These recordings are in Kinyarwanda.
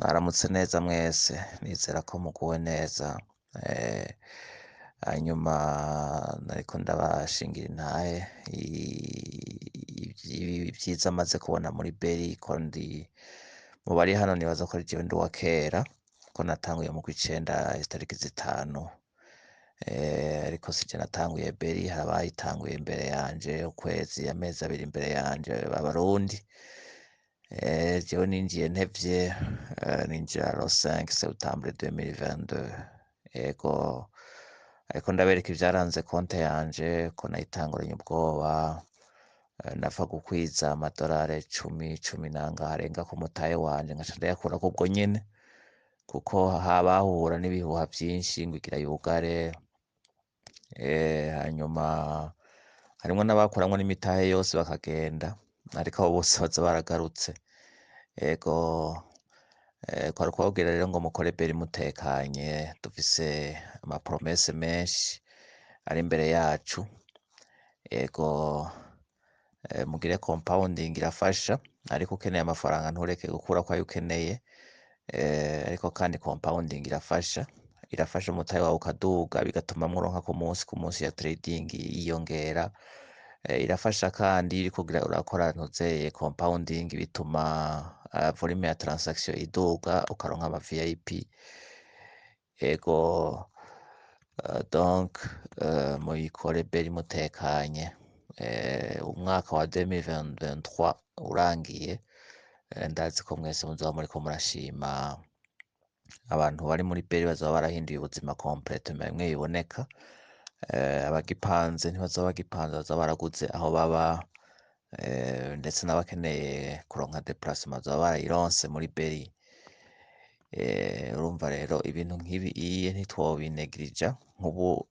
Mwaramutse neza mwese, nizera ko muguwe neza. Hanyuma nariko ndabashingira intahe ivyiza maze kubona muri Beri ko ndi mu bari hano, nibaza ko ari jewe ndi uwa kera, ko natanguye mu kw'icenda itariki zitanu. Ariko sije natanguye Beri, hari abayitanguye imbere yanje ukwezi, amezi abiri imbere yanje b'abarundi. Jewe ninjiye ntevye, ninjira le 5 septembre 2022. Ego, ariko ndabereka ivyaranze konte yanje ko nayitanguranye ubwoba, napfa gukwiza amadorari 10 nangahe arenga ku mutahe wanje, nkaca ndayakurako ubwo nyene, kuko habahura n'ibihuha vyinshi ngo igira yugare. Hanyuma harimwo n'abakuramwo n'imitahe yose bakagenda, ariko abo bose baza baragarutse. Ego, kwari kubabwira rero ngo mukore Beri mutekanye, dufise amapromese menshi ari imbere yacu. Ego, mugire compounding irafasha, ariko ukeneye amafaranga ntureke gukurako ayo ukeneye. Ariko kandi compounding irafasha umutahe wawe ukaduga, bigatuma muronka ku munsi ya trading yiyongera. Irafasha kandi iyo uriko urakora ntuzeye compounding, bituma volume ya transaction iduga, ukaronka ama VIP. Ego, donc muyikore Beri mutekanye. Umwaka wa 2023 urangiye, ndazi ko mwese muzoba muriko murashima. Abantu bari muri Beri bazoba barahinduye ubuzima complètement, bimwe biboneka. Abagipanze ntibazoba bagipanze, bazoba baraguze aho baba, ndetse n'abakeneye kuronka déplacement bazoba barayironse muri Beri. Urumva rero ibintu nk'ibi ntitwobinegirija. Nk'ubu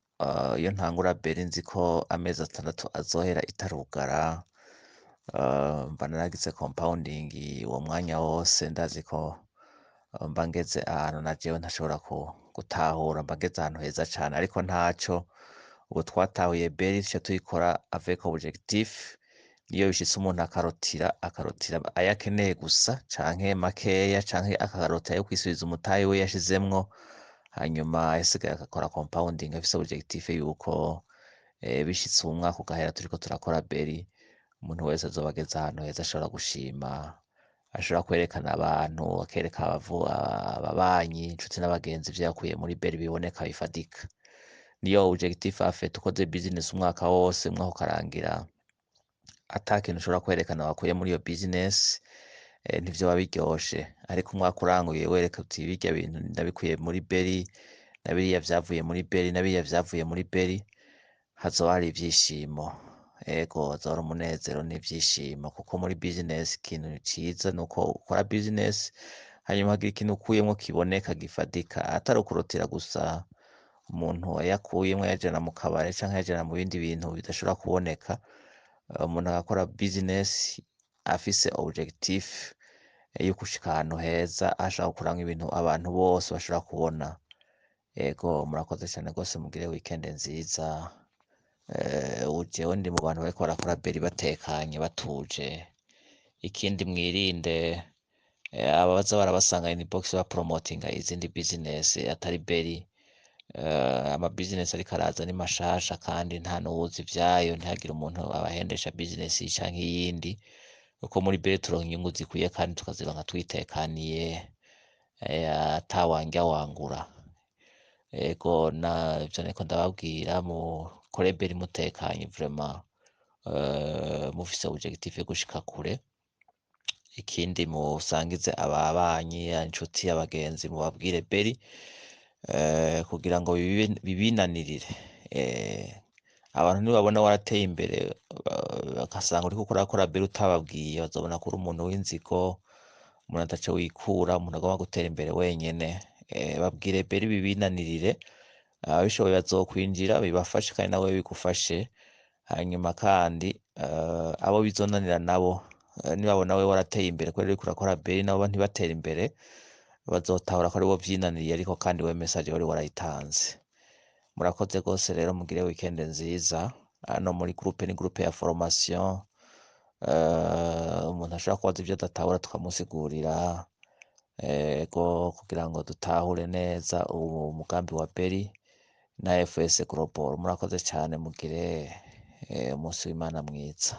iyo ntangura Beri nzi ko amezi 6 azohera itarugara, mba naragize compounding uwo mwanya wose, ndazi ko mba ngeze ahantu na jewe ntashobora gutahura, mba ngeze ahantu heza cane. Ariko ntaco, ubu twatahuye Beri duca tuyikora avec objectif. Niyo bishitse umuntu akarotira ayo akeneye gusa, canke makeya, canke akarotira ayo kwisubiza umutahe we yashizemwo, hanyuma ayasigaye agakora compounding afise objectif yuko bishitse uwu mwaka ugahera turiko turakora Beri, umuntu wese azoba ageze ahantu heza ashobora gushima, ashobora kwerekana abantu, akereka ababanyi, inshuti n'abagenzi ivyo yakuye muri Beri biboneka bifadika. Niyo objectif afite, ukoze business umwaka wose, umwaka ukarangira ata kintu ushobora kwerekana wakuye muri iyo business, ntivyoba biryoshe. Ariko umwaka uranguye wereka uti birya bintu ndabikuye muri Beri, na biriya vyavuye muri Beri, na biriya vyavuye muri Beri, hazoba hari ivyishimo. Ego, hazoba hari umunezero n'ivyishimo, kuko muri business ikintu ciza nuko ukora business hanyuma hagira ikintu ukuyemwo kiboneka gifadika, atari ukurotira gusa umuntu yakuyemwo yajana mu kabare canke yajana mu bindi bintu bidashobora kuboneka. Umuntu agakora business afise objectif yo gushika ahantu heza, ashaka gukuramwo ibintu abantu bose bashobora kubona. Ego, murakoze cane gose, mugire weekend nziza. Jewe ndi mu bantu bariko barakora Beri batekanye, batuje. Ikindi mwirinde abaza barabasanga inbox bapromotinga izindi business atari Beri. Ama business ariko araza ni mashasha, kandi nta n'uwuzi ivyayo, ntihagire umuntu abahendesha business canke iyindi, kuko muri Beri turonka inyungu zikwiye kandi tukazironka twitekaniye, ata wanrya wangura. Ego, ivyo niko ndababwira, mukore Beri mutekanye vraiment, mufise objectif yo gushika kure. Ikindi musangize ababanyi, inshuti, abagenzi, mubabwire Beri, kugira ngo bibinanirire. Abantu nibabona warateye imbere, bagasanga uriko urakora Beri utababwiye, bazobona ko uri umuntu w'inzigo, umuntu ataco wikura, umuntu agomba gutera imbere wenyene. Babwire Beri bibinanirire, ababishoboye bazokwinjira bibafashe kandi nawe bigufashe. Hanyuma kandi abo bizonanira nabo, nibabona wewe warateye imbere kubera uriko urakora Beri, nabo ntibatere imbere, bazotahura ko aribo vyinaniriye, ariko kandi we message wari warayitanze. Murakoze gose rero, mugire weekend nziza. Hano muri groupe ni groupe ya formation, umuntu ashobora kubaza ivyo adatahura tukamusigurira. ego kugira ngo dutahure neza uwo mugambi wa BERI na FS Global. Murakoze cane, mugire umunsi w'Imana mwiza.